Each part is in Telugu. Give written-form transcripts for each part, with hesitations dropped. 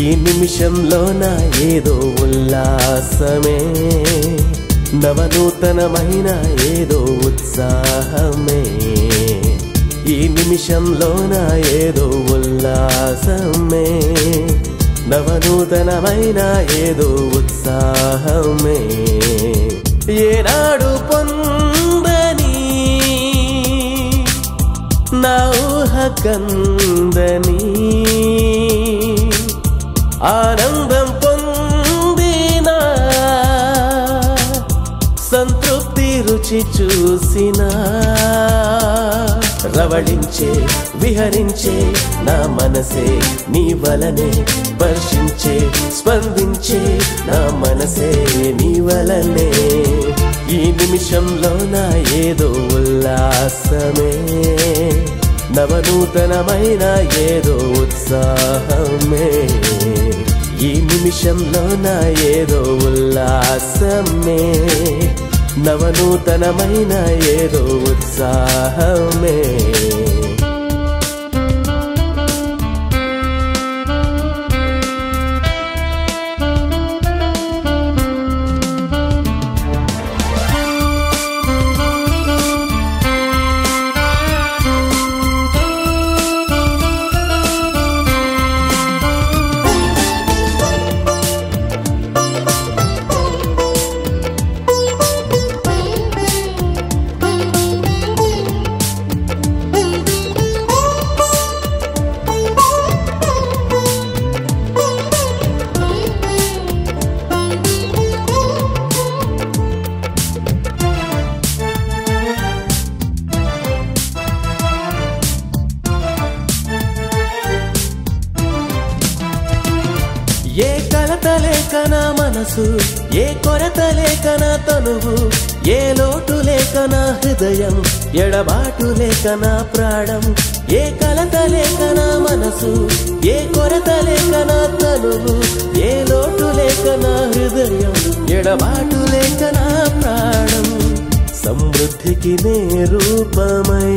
ఈ నిమిషంలోన ఏదో ఉల్లాసమే నవనూతనమైన ఏదో ఉత్సాహమే ఈ నిమిషంలోన ఏదో ఉల్లాసమే నవనూతనమైన ఏదో ఉత్సాహమే ఏనాడు పొందని నా ఊహ కందని ఆనందం పొందిన సంతృప్తి రుచి చూసిన రవళించే విహరించే నా మనసే నీ వలనే స్పర్శించే స్పందించే నా మనసే నీ వలనే ఈ నిమిషంలో నా ఏదో ఉల్లాసమే నవనూతనమైన ఏదో ఉత్సాహమే ఈ నిమిషంలో నా ఏదో ఉల్లాసమే నవనూతనమైన ఏదో ఉత్సాహమే ఏ కలత లేక నా మనసు ఏ కొరత లేక నా తనువు ఏ లోటు లేక నా హృదయం ఎడబాటు లేక నా ప్రాణం ఏ కలత లేక నా మనసు ఏ కొరత లేక నా తనువు ఏ లోటు లేక నా హృదయం ఎడబాటు లేక నా ప్రాణం సమృద్ధికి నే రూపమై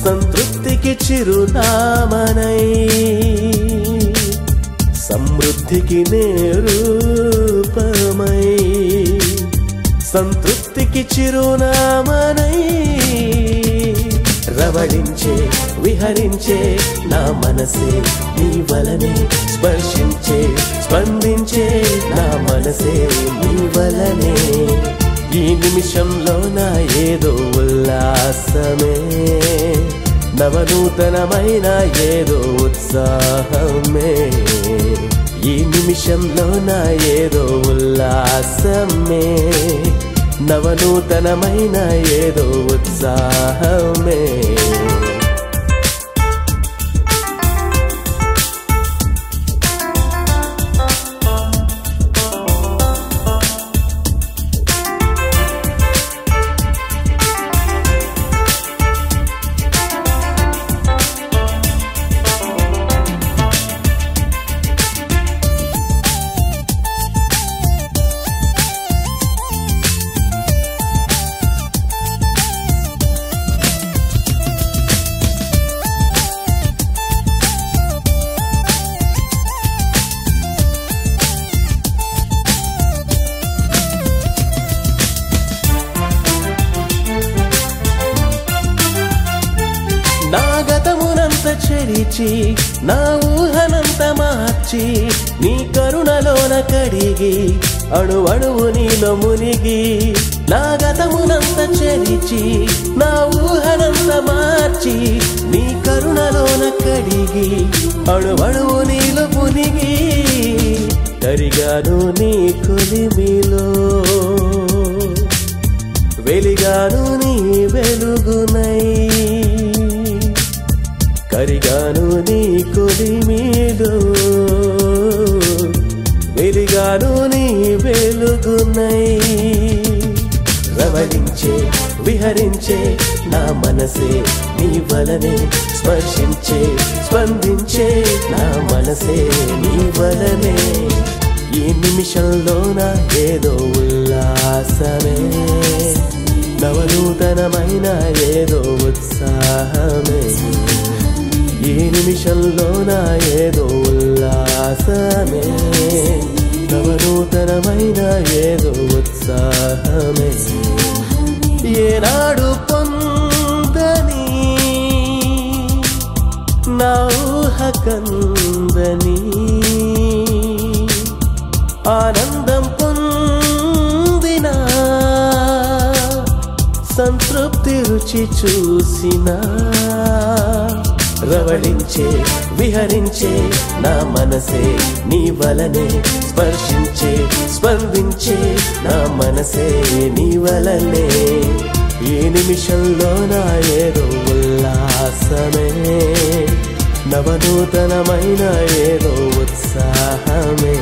సంతృప్తికి చిరునామనై సమృద్ధికి నే రూపమై సంతృప్తికి చిరునామనై రవళించే విహరించే నా మనసే నీ వలనే స్పర్శించే స్పందించే నా మనసే నీ వలనే ఈ నిమిషంలో నా ఏదో ఉల్లాసమే నవనూతనమైన ఏదో ఉత్సాహమే ఈ నిమిషంలో నా ఏదో ఉల్లాసమే నవనూతనమైన ఏదో ఉత్సాహమే నా గతమునంత చెరిచి నా ఊహనంత మార్చి నీ కరుణలోన కడిగి అణువణువు నీలో మునిగి నా గతమునంత చెరిచి నా ఊహనంత మార్చి నీ కరుణలోన కడిగి అణువణువు నీలో మునిగి కరిగాను నీ కొలిమిలో వెలిగాను నీ వెలుగునై కరిగాను నీ కొలిమిలో వెలిగాను నీ వెలుగునై రవళించే విహరించే నా మనసే నీ వలనే స్పర్శించే స్పందించే నా మనసే నీ వలనే ఈ నిమిషంలోన ఏదో ఉల్లాసమే నవనూతనమైన ఏదో ఉత్సాహమే ఈ నిమిషంలోన ఏదో ఉల్లాసమే నవనూతనమైన ఏదో ఉత్సాహమే ఏనాడు పొందని నా ఊహ కందని ఆనందం పొందిన సంతృప్తి రుచి చూసిన రవళించే విహరించే నా మనసే నీ వలనే స్పర్శించే స్పందించే నా మనసే నీ వలనే ఈ నిమిషంలో నా ఏదో ఉల్లాసమే నవనూతనమైన ఏదో ఉత్సాహమే